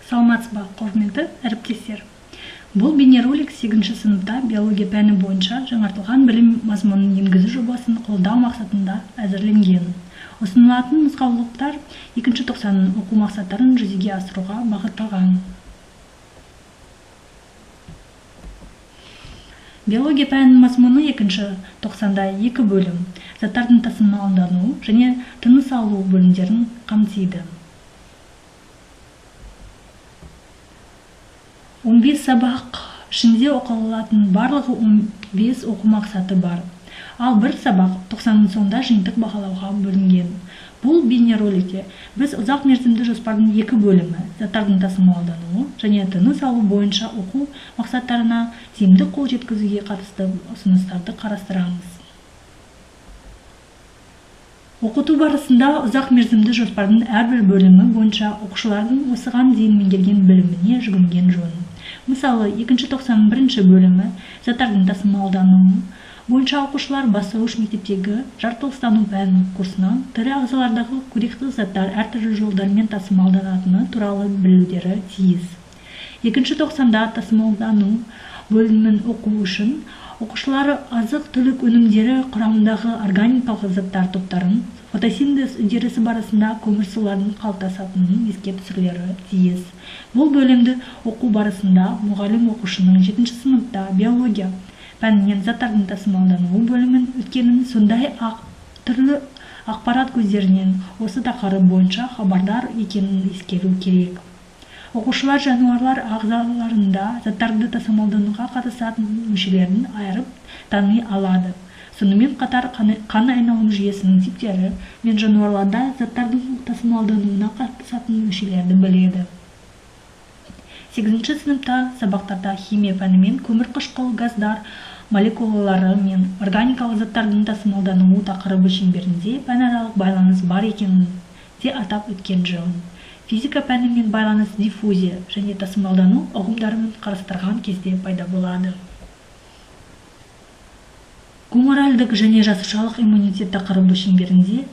Саламатсызбы, құрметті әріптестер. Бұл бейнеролик 8-ші сыныпта биология пәні бойынша жаңартылған білім мазмұнын енгізу жобасын қолдау мақсатында әзірленген. Ұсынылатын нұсқаулықтар 2-ші тоқсанның оқу мақсаттарын жүзеге асыруға бағытталған. Биология пәнінің мазмұны 2-ші тоқсанда 2 бөлім, заттардың тасымалдану және тыныс алу бөлімдерін қамтиды. 15 сабақ ішінде оқылатын барлығы 15 оқу мақсаты бар. Ал бір сабақ 90-ның соңында жиынтық бағалауға бөлінген. Бұл бейнероликте біз ұзақ мерзімді жоспардың 2 бөлімі, заттардың тасымалдануы және тыныс алу бойынша оқу мақсаттарына тиімді қол жеткізуге қатысты ұсыныстарды қарастырамыз. Оқыту барысында ұзақ мерзімді жоспардың әрбір бөлімі бойынша оқушылардың осыған дейін меңгерген біліміне жүгінген жөн. Мысалы, 2-ші тоқсанның 1-ші бөлімі заттардың тасымалдануы бойынша оқушылар бастауыш мектептегі жаратылыстану пәнінің курсынан тірі ағзалардағы қоректік заттар әртүрлі жолдармен тасымалданатыны туралы білулері тиіс. 2-ші тоқсанда тасымалдану бөлімін оқу үшін оқушылары азық-түлік өнімдері құрамындағы органикалық заттар топтарын, фотосинтез үдерісі барысында көмірсулардың қалыптасатынын еске түсірулері тиіс. Бұл бөлімді оқу барысында мұғалім оқушының 7-ші сыныпта биология пәнінен заттардың тасымалдануы бөлімін өткенін, сондай-ақ түрлі ақпарат көздерінен осы тақырып бойынша хабардар екенін ескеру керек. Оқушылар жануарлар ағзаларында заттарды тасымалдануға қатысатын мүшелерін айырып тани алады. Сонымен қатар қан айналым жүйесінің типтері мен жануарларда заттардың тасымалдануына қатысатын мүшелерді біледі. 8-ші сыныпта сабақтарда химия пәнімен көмірқышқыл газдар молекулалары мен органикалық заттардың тасымалдануы тақырыбы шеңберінде пәнаралық байланыс бар екенін де атап өткен жөн. Физика пәнімен байланыс диффузия және тасымалдану ұғымдарын қарастырған кезде пайда болады. Гуморальдық және жасушалық иммунитет тақырыбы шеңберінде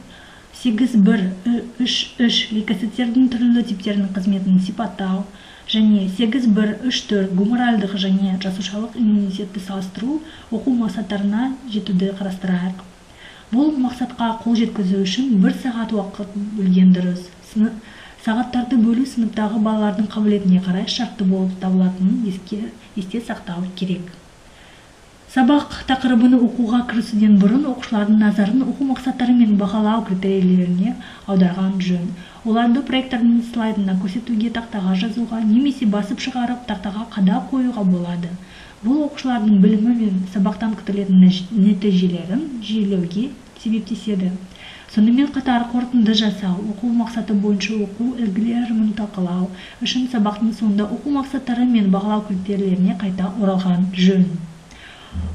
8.1.3.3 лейкоциттердің түрлі типтерінің қызметін сипаттау және 8.1.3.4 гуморальдық және жасушалық иммунитетті салыстыру оқу мақсаттарына жетуді қарастырайық. Бұл мақсатқа қол жеткізу үшін 1 сағат уақыт бөлген дұрыс. Сағаттарды бөлу сыныптағы балалардың қабілетіне қарай шартты болып табылатынын есте сақтау керек. Сабақ тақырыбыны оқуға кірісуден бұрын оқушылардың назарын оқу мақсаттары мен бағалау критерийлеріне аударған жөн. Оларды проектордың слайдына көрсетуге тақтаға жазуға немесе басып шығарып тақтаға қадап қоюға болады. Бұл оқушылардың білімі мен сабақтан күтілетін нәтижелерін жүйелеуге себептеседі. Сонымен қатар қорытынды жасау, оқу мақсаты бойынша оқу үлгілерін талқылау үшін сабақтың соңында оқу мақсаттары мен бағалау критерийлеріне қайта оралған жөн.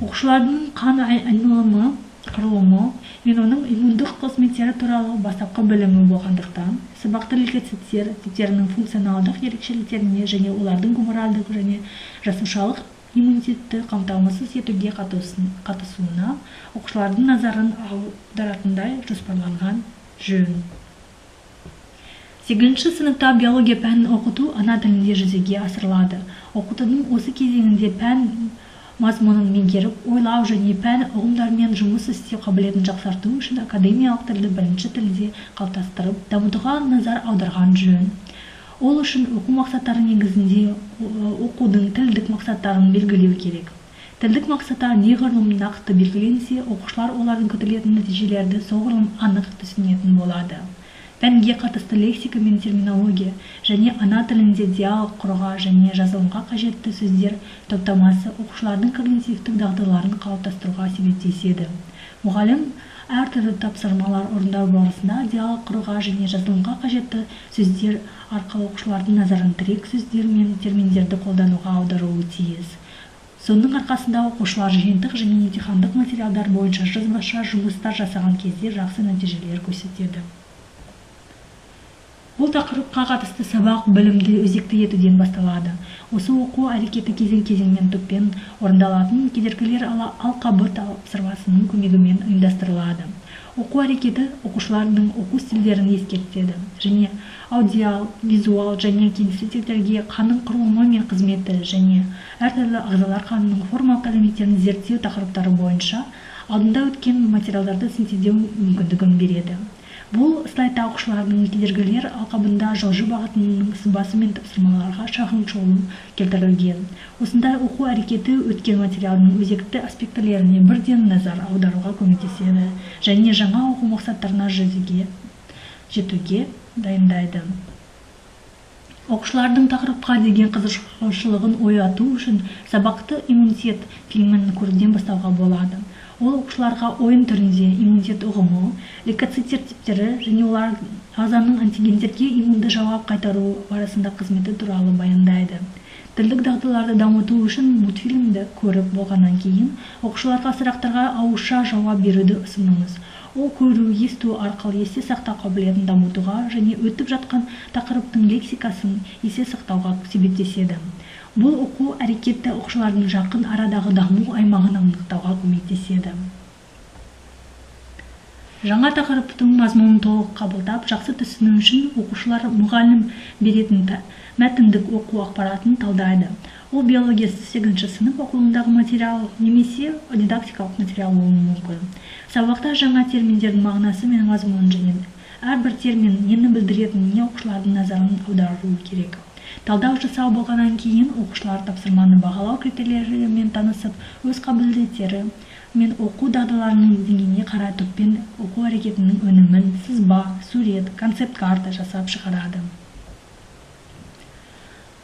Оқушылардың қан айналымы, құрылымы мен оның иммундық қызметтері туралы бастапқы білімі болғандықтан, сабақты лейкоциттер типтерінің функционалдық ерекшеліктеріне және олардың гуморальдық және жасушалық иммунитетті қамтамасыз етуге қатысуына оқушылардың назарын аударатындай жоспарланған жөн. 8-ші сыныпта биология пәнін оқыту ана тілінде жүзеге асырылады. Оқытудың осы кезеңінде пән мазмұнын меңгеріп, ойлау және пән ұғымдармен жұмыс істеу қабілетін жақсарту үшін академиялық тілді бірінші тілде қалыптастырып, дамытуға назар аударған жөн. Ол үшін оқу мақсаттары негізінде оқудың тілдік мақсаттарын белгілеу керек. Тілдік мақсаттар неғұрлым нақты белгіленсе, оқушылар олардың күтілетін нәтижелерді соғұрлым анық түсінетін болады. Пәнге қатысты лексика мен терминология және ана тілінде диалог құруға және жазылымға қажетті сөздер топтамасы оқушылардың когнитивтік дағдыларын қалыптастыруға себептеседі. Мұғалім әртүрлі тапсырмалар орындау барысында диалог құруға және жазылымға қажетті сөздер арқылы оқушылардың назарын тірек сөздер мен терминдерді қолдануға аударуы тиіс. Соның арқасында оқушылар жиынтық және емтихандық материалдар бойынша жазбаша жұмыстар жасаған кезде жақсы нәтижелер көрсетеді. Бұл тақырыпқа қатысты сабақ білімді өзекті етуден басталады. Осы оқу әрекеті кезең-кезеңмен топпен орындалатын кедергілер алқабы тапсырмасының көмегімен ұйымдастырылады. Оқу әрекеті оқушылардың оқу стильдерін ескертеді және аудиал, визуал және кинестетиктерге қанның құрылымы мен қызметі және әртүрлі ағзалар қанының формалық элементтерін зерттеу тақырыптары бойынша алдында өткен материалдарды синтездеу мүмкіндігін береді. Бұл слайдта оқушылардың кедергілер алқабында жылжу бағытының сызбасы мен тапсырмаларға шағын шолу келтірілген. Осындай оқу әрекеті өткен материалдың өзекті аспектілеріне бірден назар аударуға көмектеседі және жаңа оқу мақсаттарына жетуге дайындайды. Оқушылардың тақырыпқа деген қызығушылығын ояту үшін сабақты иммунитет фильмін көруден бастауға болады. Ол оқушыларға ойын түрінде иммунитет ұғымы, лейкоциттер типтері және олар ағзаның антигендерге иммунды жауап қайтару арасында қызметі туралы баяндайды. Тілдік дағдыларды дамыту үшін мультфильмді көріп болғаннан кейін оқушыларға сұрақтарға ауызша жауап беруді ұсыныңыз. Ол көру, есту арқылы есте сақтау қабілетін дамытуға және өтіп жатқан тақырыптың лексикасын есте сақтауға себептеседі. Бұл оқу әрекеті оқушылардың жақын арадағы даму аймағын анықтауға көмектеседі. Жаңа тақырыптың мазмұнын толық қабылдап, жақсы түсіну үшін оқушылар мұғалім беретін мәтіндік оқу ақпаратын талдайды. Ол биология 8-ші сынып оқулығындағы материал немесе дидактикалық материал болуы мүмкін. Сабақта жаңа терминдердің мағынасы мен мазмұнын және әрбір термин нені білдіретініне оқушылардың назарын аудару керек. Талдау жасау болғаннан кейін оқушылар тапсырманы бағалау критерийлерімен танысып, өз қабілеттері мен оқу дағдыларының деңгейіне қарай топпен оқу әрекетінің өнімін, сызба, сурет, концепт карта жасап шығарады.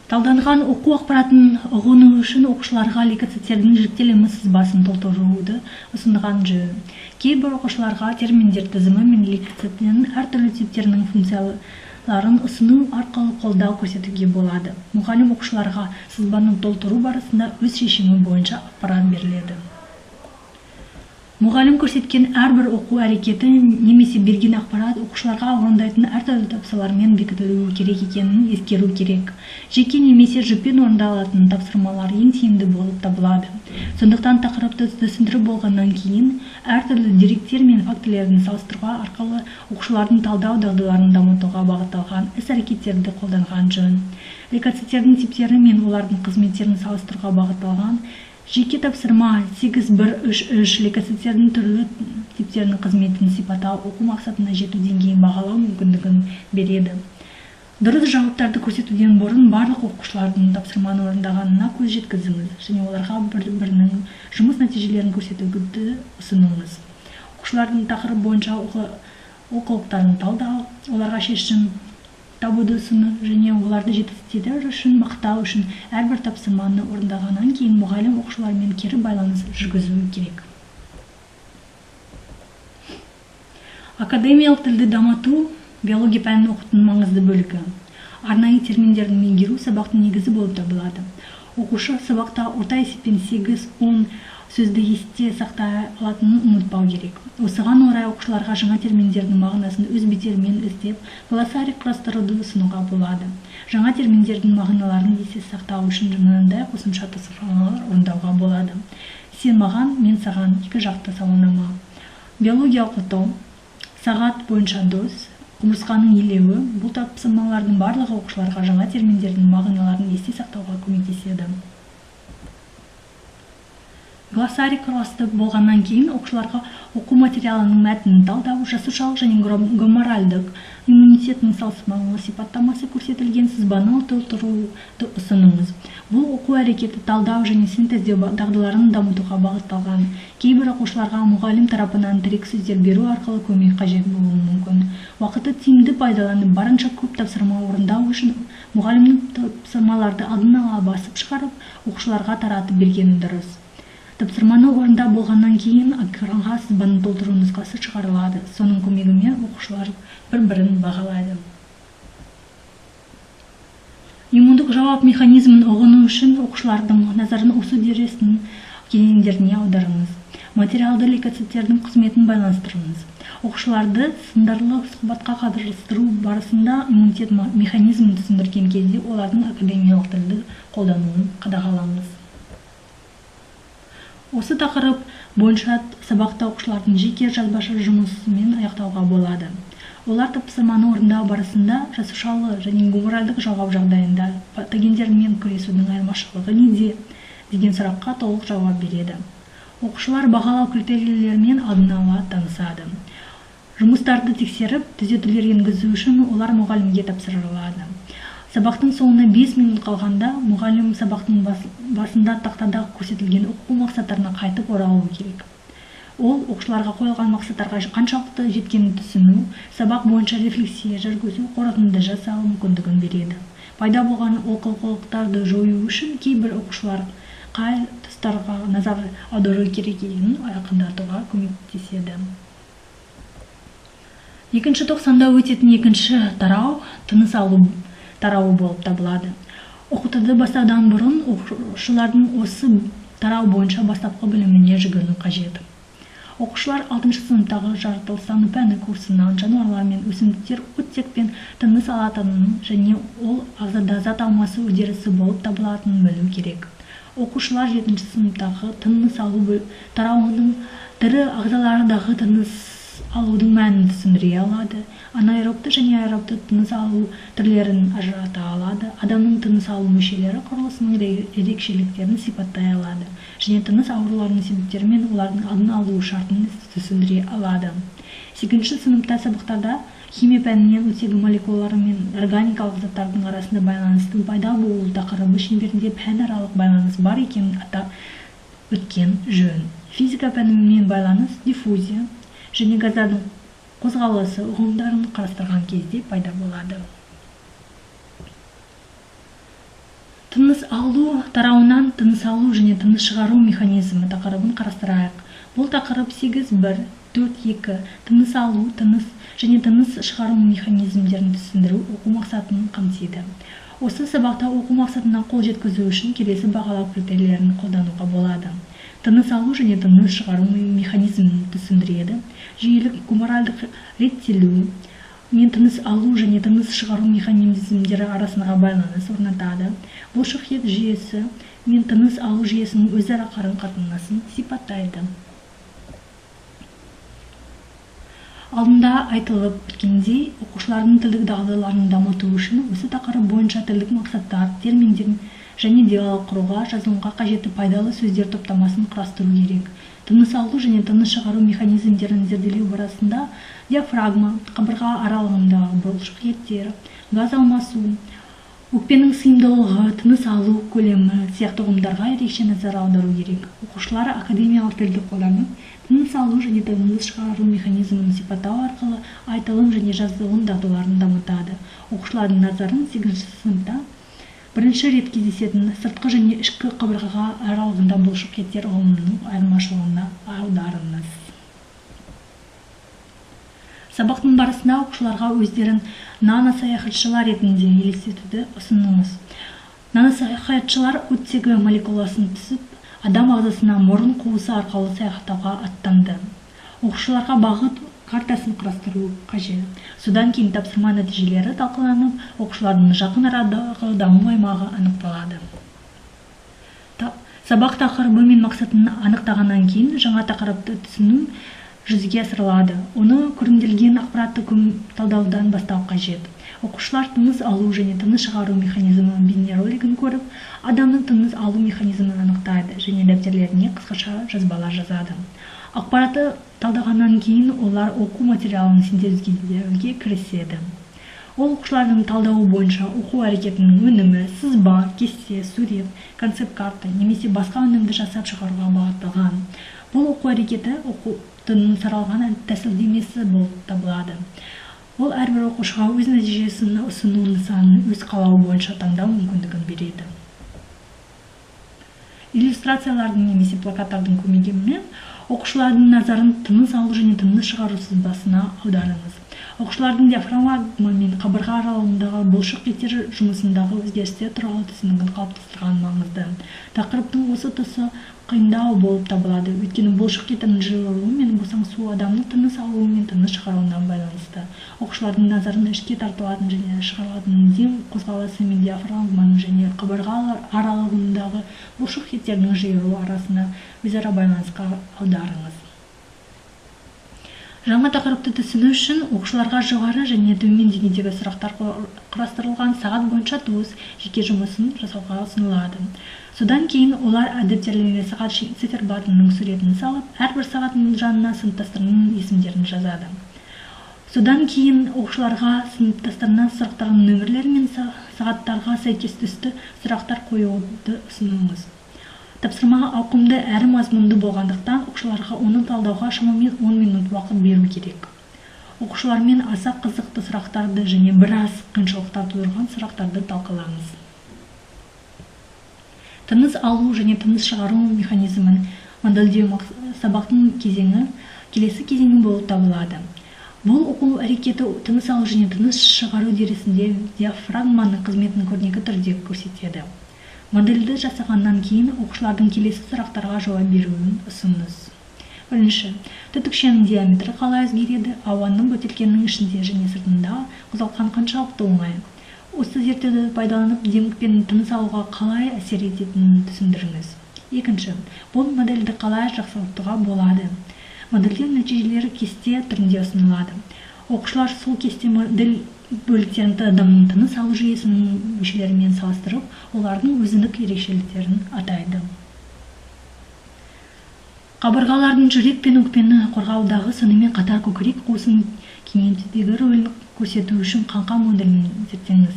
Талданған оқу ақпаратын ұғыну үшін оқушыларға лейкоциттердің жіктелімі сызбасын толтыруды ұсынған жөн. Кейбір оқушыларға терминдер тізімі мен лейкоциттердің әртүрлі типтерінің функцияларын ұсыну арқылы қолдау көрсетуге болады. Мұғалім оқушыларға сызбаны толтыру барысында өз шешімі бойынша ақпарат беріледі. Мұғалім көрсеткен әрбір оқу әрекеті немесе берген ақпарат оқушыларға орындайтын әртүрлі тапсырмалармен бекітілуі керек екенін ескеру керек. Жеке немесе жұппен орындалатын тапсырмалар ең тиімді болып табылады. Сондықтан тақырыпты түсіндіріп болғаннан кейін әртүрлі деректер мен фактілерін салыстыруға арқылы оқушылардың талдау дағдыларын дамытуға бағытталған іс-әрекеттерді қолданған жөн. Лейкоциттердің типтері мен олардың қызметтерін салыстыруға бағытталған жеке тапсырма 8.1.3 лейкоциттердің түрлі типтерінің қызметін сипаттау оқу мақсатына жету деңгейін бағалау мүмкіндігін береді. Дұрыс жауаптарды көрсетуден бұрын барлық оқушылардың тапсырманы орындағанына көз жеткізіңіз және оларға бір-бірінің жұмыс нәтижелерін көрсетуді ұсыныңыз. Оқушылардың тақырып бойынша олқылықтарын талдау, оларға шешім табуды ұсыну және оларды жетістіктері үшін мақтау үшін әрбір тапсырманы орындағаннан кейін мұғалім оқушылармен кері байланыс жүргізуі керек. Академиялық тілді дамыту биология пәнін оқытудың маңызды бөлігі. Арнайы терминдердің меңгеру сабақтың негізі болып табылады. Оқушы сабақта орта есеппен 8-10 сөзді есте сақтай алатынын ұмытпау керек. Осыған орай оқушыларға жаңа терминдердің мағынасын өз беттерімен іздеп, глоссарий құрастыруды ұсынуға болады. Жаңа терминдердің мағыналарын есте сақтау үшін мынандай қосымша тапсырмалар орындауға болады. Сен маған, мен саған, екі жақты сауалнама. Биология оқыту, сағат бойынша дос, құмырсқаның илеуі, бұл тапсырмалардың барлығы оқушыларға жаңа терминдердің мағыналарын есте сақтауға көмектеседі. Глоссарий құрастырып болғаннан кейін оқушыларға оқу материалының мәтінін талдау, жасушалық және гоморальдық иммунитеттің салыстырмалы сипаттамасы көрсетілген сызбаны толтыруды ұсыныңыз. Бұл оқу әрекеті талдау және синтездеу дағдыларын дамытуға бағытталған. Кейбір оқушыларға мұғалім тарапынан тірек сөздер беру арқылы көмек қажет болуы мүмкін. Уақытты тиімді пайдаланып, барынша көп тапсырма орындау үшін мұғалімнің тапсырмаларды алдын ала басып шығарып, оқушыларға таратып бергені дұрыс. Тапсырманы орындап болғаннан кейін экранға сызбаны толтыру нұсқасы шығарылады. Соның көмегімен оқушылар бір-бірін бағалайды. Иммундық жауап механизмін ұғыну үшін оқушылардың назарын осы үдерістің кезеңдеріне аударыңыз. Материалды лейкоциттердің қызметін байланыстырыңыз. Оқушыларды сындарлы сұхбатқа қатыстыру барысында иммунитет механизмін түсіндірген кезде олардың академиялық тілді қолдануын қадағалаңыз. Осы тақырып боюнча сабакта окуучулардын жеке жазбаша жумусун аяктауга болады. Олар тапсырманы орындоо барысында жасушалуу жана гуморалдык жогоб жагдайында патогендер менен күрөшүүнүн айырмачылыгы эмне деген суракка толук жооп берет. Окуучулар багалоо критерийлери менен алдын ала таанышады. Жумустарды текшерип, түзөтүүлөр энгизүү үчүн олар мугалимге тапшырылат. Сабактын соңуна 5 мүнөт калганда мугалим сабактын басында тактада көрсөтүлгөн окуу максаттарына кайтып оралуу керек. Ол окуучуларга коюлган максаттарга канчалык жеткенин түшүнүү, сабак боюнча рефлексия жүргүзүү, корутунду жасоо мүмкүндүгүн берет. Пайда болгон олколуктарды жоюу үчүн кээ бир окуучулар кай тустарга назар аударуу керектигин айкындатууга көмөктөшөт. 2-тоқсанда өтетін екінші тарау тыныс алуу тарауы болып табылады. Окутууду баштаудан бурун окуучулардын осы тарау боюнча бастапкы билимине жүгүнүү кажет. Окуучулар 6-сыныптагы жаратылыштануу пәни курсунан жануарлар менен өсүмдүктөр оттекпен тыныс алатынын жана ол агзада зат алмасуу үдерisi болуп табылатынын білүү керек. Окуучулар 7-сыныптагы тыныс алуу тарауынын тирі агзалардагы тыныс алуудун маанин түшүндүрө алады. Анаэробду жана аэробду тыныс алуу түрлөрүн ажырата алады. Адамдын тыныс алуу мүчөлөрү курулушунун эрекчеликтерин сипаттай алады. Жана тыныс ооруларынын себептери менен улардын алдын алуу шартын түшүндүрө алады. 8-сыныпта сабактарда химия пәнинен оттегі молекулалары мен органикалык заттардын арасында байланыштын пайда болуу такырыбы чеңберинде пән аралык байланыш бар экенин атап өткен жөн. Физика пәни менен байланыш диффузия және газдардын козголосу угумдарын карастырган кезде пайда болады. Тыныс алуу тарауынан тыныс алуу және тыныс чыгаруу механизми такырыбын карастырайык. Бул такырып 8.1.4.2 тыныс алуу, тыныс және тыныс чыгаруу механизмдерин түшүндүрүү окуу максатын камтыйт. Осы сабакта окуу максатына кол жеткизүү үчүн келеси багалоо критерийлерин колдонууга болады. Тыныс алуу және тыныс чыгаруу механизмин түшүндүрөт. Жүйелик гуморалдык реттелүү мен тыныс алуу және тыныс чыгаруу механизмдери арасындагы байланыш орнотот. Булшукет жүйөсү мен тыныс алуу жүйөсүнүн өз ара карым-катманысын сипаттайт. Алдында айтылып өткендей, окуучулардын тилдик дагдыларын дамытуу үчүн осы такырып боюнча тилдик максаттар, терминдер және диалог курууга, жазууга кажетті пайдалы сөздөр топтамасын курастыруу керек. Тыныс алуу және тыныс чыгаруу механизмдерин зерделөө барысында диафрагма, кабырга аралыгындагы булшукеттер, газ алмасуу, өкпенин сыйымдуулугу, тыныс алуу көлөмү сыяктуу угумдарга эрекче назар аударуу керек. Окуучулар академиялык тилди колдонуп, тыныс алуу және тыныс чыгаруу механизмин сипаттоо аркылы айтылым және жазылым дағдыларын дамытады. Окуучулардын назарын 8-сыныпта биринчи рет кездесетін сырткы және ішкі кабыргага аралыгында булшукеттер угумунун айырмачылыгына аударыңыз. Сабактын барысында окуучуларга өздерин наносаякатчылар ретинде елестетүүнү ұсыныңыз. Наносаякатчылар оттегі молекуласын түсүп, адам агзасына мурун куусу аркылуу саякаттоого аттанды. Окуучуларга багыт картасын курастыруу кажет. Судан кийин тапсырма натыйжелери талкууланып, окуучулардын жакын арадагы дамуу аймагы аныкталады. Сабак такырыбы мен максатын аныктагандан кийин жаңа такырыпты түшүнүү жүзүгө асырылады. Оны көрүндүрүлгөн акпаратты талдаудан баштоо кажет. Окуучулар тыныс алуу және тыныс чыгаруу механизминин бейнеролигин көрүп, адамдын тыныс алуу механизмин аныктайды және даптерлерине кыскача жазбалар жазады. Акпаратты талдагандан кийин олар окуу материалын синтездеүүгө киришет. Ол окуучулардын талдообу боюнча окуу аракетинин өнүмү, сызба, кесте, сурет, концепт карта немесе башка өнүмдү жасап чыгарууга багытталган. Бул окуу аракети окуутун саралган тасилдемеси болуп табылады. Ол ар бир окуучуга өз натыйжесин ұсынуу нысанын өз каалоо боюнча тандоо мүмкүндүгүн берет. Иллюстрациялардын немесе плакаттардын көмөгү менен окуучулардын назарын тыныс алуу және тыныс чыгаруу сызбасына аударыңыз. Оқушылардың диафрагма мен қабырға аралығындағы бұлшық еттер жұмысындағы өзгерістер туралы түсінігін қалыптастырған маңызды. Тақырыптың осы тұсы қиындау болып табылады, өйткені бұлшық еттердің жиылуы мен босаңсуы адамның тыныс алуы мен тыныс шығаруына байланысты. Оқушылардың назарын ішке тартылатын және шығарылатын дем қозғалысы мен диафрагманың және қабырға аралығындағы бұлшық еттердің жиылуы арасында өзара байланысқа аударыңыз. Жаңа тақырыпты түсіну үшін оқушыларға жоғары және төмен деңгейдегі сұрақтар құрастырылған сағат бойынша туыс жеке жұмысын жасауға ұсынылады. Содан кейін олар адаптерлі сағат циферблатының суретін салып, әрбір сағаттың жанына сыныптастарының есімдерін жазады. Содан кейін оқушыларға сыныптастарынан сұрақтардың нөмірлері мен сағаттарға сәйкес түсті сұрақтар қоюды ұсыныңыз. Тапсырма ауқымды әрі мазмұнды болғандықтан, оқушыларға оны талдауға шамамен 10 минут уақыт беру керек. Оқушылармен аса қызықты сұрақтарды және біраз қиыншылықтар тудырған сұрақтарды талқылаңыз. Тыныс алу және тыныс шығару механизмін модельдеу сабақтың келесі кезеңі болып табылады. Бұл оқу әрекеті тыныс алу және тыныс шығару үдерісінде диафрагманың қызметін көрнекі түрде көрсетеді. Модельді жасағаннан кейін оқушылардың келесі сұрақтарға жауап беруін ұсыныңыз. Бірінші, түтікшенің диаметрі қалай өзгереді, ауаның бөтелкенің ішінде және сыртында қозғалған қаншалықты оңай. Осы зерттеуді пайдаланып демікпен тыныс алуға қалай әсер ететінін түсіндіріңіз. Екінші, бұл модельді қалай жақсартуға болады. Модельдеу нәтижелері кесте түрінде ұсынылады. Оқушылар сол кесте модель бөліктерін адамның тыныс алу жүйесінің мүшелерімен салыстырып, олардың өзіндік ерекшеліктерін атайды. Қабырғалардың жүрек пен өкпені қорғаудағы сонымен қатар көкірек қуысының кеңейтудегі рөлін көрсету үшін қаңқа моделін зерттеңіз.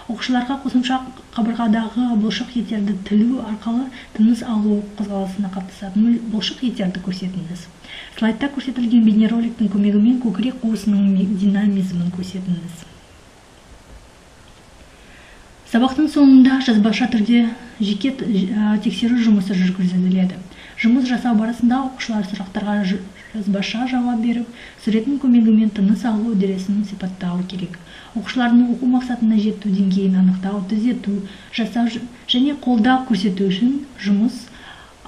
Оқушыларға қосымша қабырғадағы бұлшық еттерді тілу арқылы тыныс алу қозғалысына қатысатын бұлшық еттерді көрсетіңіз. Слайдта көрсетілген бейнероликтің көмегімен көкірек қуысының динамизмін көрсетіңіз. Сабақтың соңында жазбаша түрде жеке тексеру жұмысы жүргізіледі. Жұмыс жасау барысында оқушылар сұрақтарға жазбаша жауап беріп, суреттің көмегімен тыныс алу үдерісін сипаттауы керек. Оқушылардың оқу мақсатына жету деңгейін анықтау, түзету, жасау және қолдау көрсету үшін жұмыс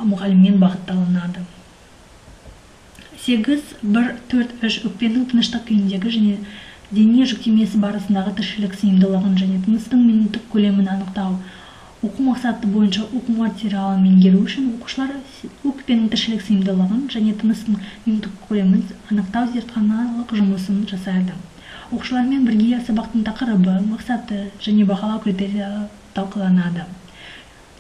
мұғаліммен бағытталынады. 8.1.4.3 өкпенің тыныштық күйіндегі және дене жүктемесі барысындағы тіршілік сыйымдылығын және тыныстың минуттық көлемін анықтау. Оқу мақсаты бойынша оқу материалын меңгеру үшін оқушылар өкпенің тіршілік сыйымдылығын және тыныстың минуттық көлемін анықтау зертханалық жұмысын жасайды. Оқушылармен бірге сабақтың тақырыбы, мақсаты және бағалау критериялары талқыланады.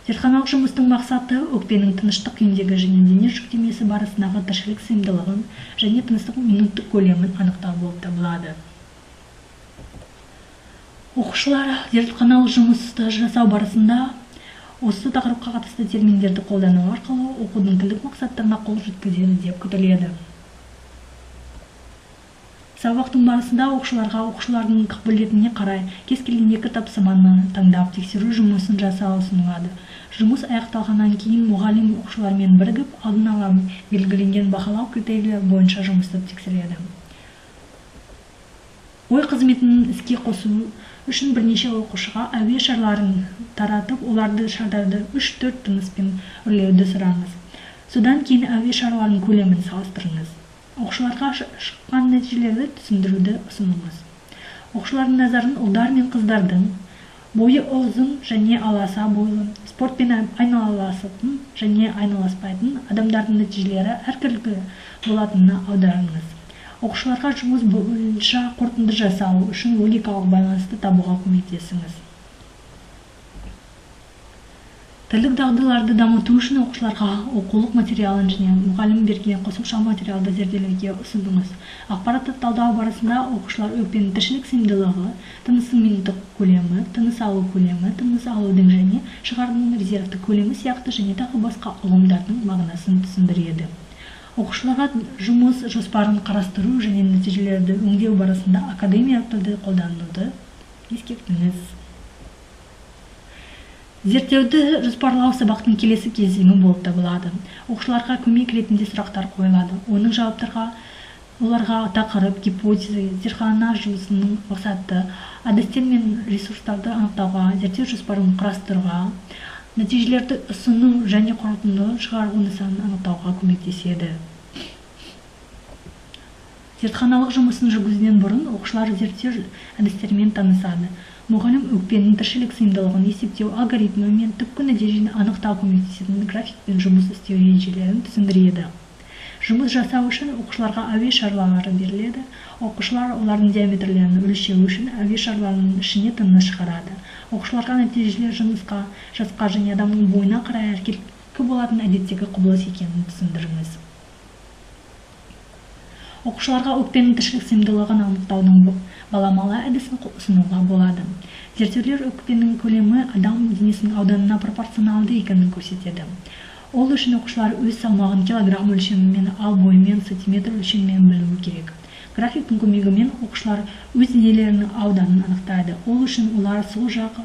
Зертханалық жұмыстың мақсаты өкпенің тыныштық күйіндегі және дене жүктемесі барысындағы тіршілік сыйымдылығын және тыныстың минуттық көлемін анықтау болып табылады. Оқушылар зертханалық жұмысты жасау барысында осы тақырыпқа қатысты терминдерді қолдану арқылы оқудың тілдік мақсаттарына қол жеткізеді деп күтіледі. Сабақтың барысында оқушылардың қабілетіне қарай кез келген екі тапсырманы таңдап тексеру жұмысын жасау ұсынылады. Жұмыс аяқталғаннан кейін мұғалім оқушылармен бірігіп, алдын ала белгіленген бағалау критерийлері бойынша жұмысты тексереді. Ой қызметін іске қосу үшін бірнеше оқушыға әуе шарларын таратып, оларды шардарды 3-4 тыныспен үрлеуді сұраңыз. Содан кейін әуе шарларының көлемін салыстырыңыз. Оқушыларға шыққан нәтижелерді түсіндіруді ұсыныңыз. Оқушылардың назарын ұлдар мен қыздардың бойы ұзын және аласа бойлы, спортпен айналысатын және айналаспайтын адамдардың нәтижелері әртүрлі болатынына аударыңыз. Оқушыларға жұмыс бойынша қорытынды жасау үшін логикалық байланысты табуға көмектесіңіз. Тілдік дағдыларды дамыту үшін оқушыларға оқулық материалын және мұғалім берген қосымша материалды зерделеуге ұсыныңыз. Ақпаратты талдау барысында оқушылар өкпенің тіршілік сыйымдылығы, тыныстың минуттық көлемі, тыныс алу көлемі, тыныс алудың және шығарудың резервті көлемі сияқты және тағы басқа ұғымдардың мағынасын түсіндіреді. Оқушыларға жұмыс жоспарын қарастыру және нәтижелерді өңдеу барысында академиялық тілді қолдануды ескертіңіз. Зерттеуді жоспарлау сабақтың келесі кезеңі болып табылады. Оқушыларға көмек ретінде сұрақтар қойылады. Оның жауаптарға Оларға тақырып, гипотеза, зертхана жұмысының мақсаты, әдістер мен ресурстарды анықтауға, зерттеу жоспарын құрастыруға, нәтижелерді ұсыну және қорытынды шығару нысанын анықтауға көмектеседі. Зертханалық жұмысын жүргізуден бұрын оқушылар зерттеу әдістерімен танысады. Мұғалім өкпенің тіршілік сыйымдылығын есептеу алгоритмі мен түпкі нәтижені анықтау көмектесетін графикпен жұмыс істеу ережелерін түсіндіреді. Жұмыс жасау үшін оқушыларға әуе шарлары беріледі. Оқушылар олардың диаметрлерін өлшеу үшін әуе шарларының ішіне тыныс шығарады. Оқушыларға нәтижелер жасқа және адамның бойына қарай әркелкі болатын әдеттегі құбылыс екенін түсіндіріңіз. Оқушыларға өкпенің тіршілік сыйымдылығын анықтаудың баламалы әдісін ұсынуға болады. Зерттеулер өкпенің көлемі адам денесінің ауданына пропорционалды екенін көрсетеді. Ол үшін оқушылар өз салмағын килограмм өлшемімен, ал бойымен сантиметр өлшемімен білуі керек. Графиктің көмегімен оқушылар өз денелерінің ауданын анықтайды. Ол үшін олар сол жақ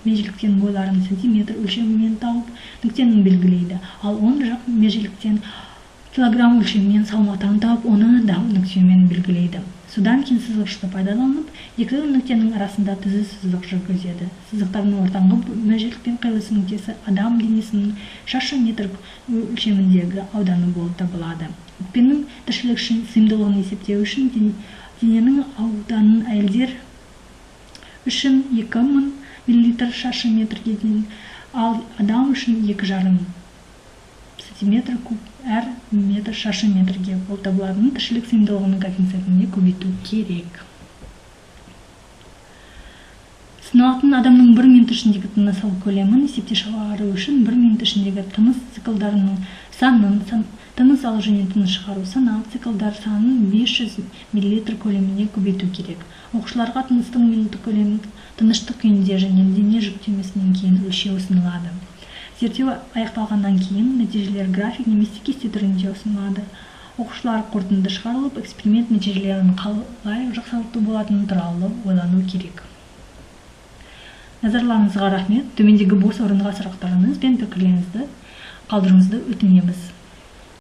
межеліктен бойларын сантиметр өлшемімен тауып, нүктені белгілейді. Ал оң жақ межеліктен килограмм өлшемімен салмақтан тауып, оны да нүктемен белгілейді. Содан кейін сызғышты пайдаланып, екі нүктенің арасында түзу сызық жүргізеді. Сызықтардың ортаңғы межелік қиылысы нүктесі адам денесінің шаршы метр өлшеміндегі ауданы болып табылады. Өкпенің тіршілік сыйымдылығын есептеу үшін дененің ауданын әйелдер үшін 2000 мл шаршы метрге дейін, ал адам үшін 2,5 сантиметр куб әр метр шаршы метрге болып табылатын тіршілік сыйымдылығының коэффициентіне көбейту керек. Сыналатын адамның 1 минут ішіндегі тыныс алу көлемін есепте шығару үшін 1 минут ішіндегі тыныс циклдарының санын, тыныс алу және тыныс шығару санап, циклдар санын 500 мл көлеміне көбейту керек. Оқушыларға тыныстың минуттық көлемін тыныштық күйінде және дене жүктемесінен кейін өлшеу ұсынылады. Зерттеу аяқталғаннан кейін нәтижелер график немесе кесте түрінде ұсынылады. Оқушылар қорытынды шығарылып, эксперимент нәтижелерін қалай жақсарту болатыны туралы ойлану керек. Назарларыңызға рахмет. Төмендегі бос орынға сұрақтарыңыз бен пікірлеріңізді қалдыруыңызды өтінеміз.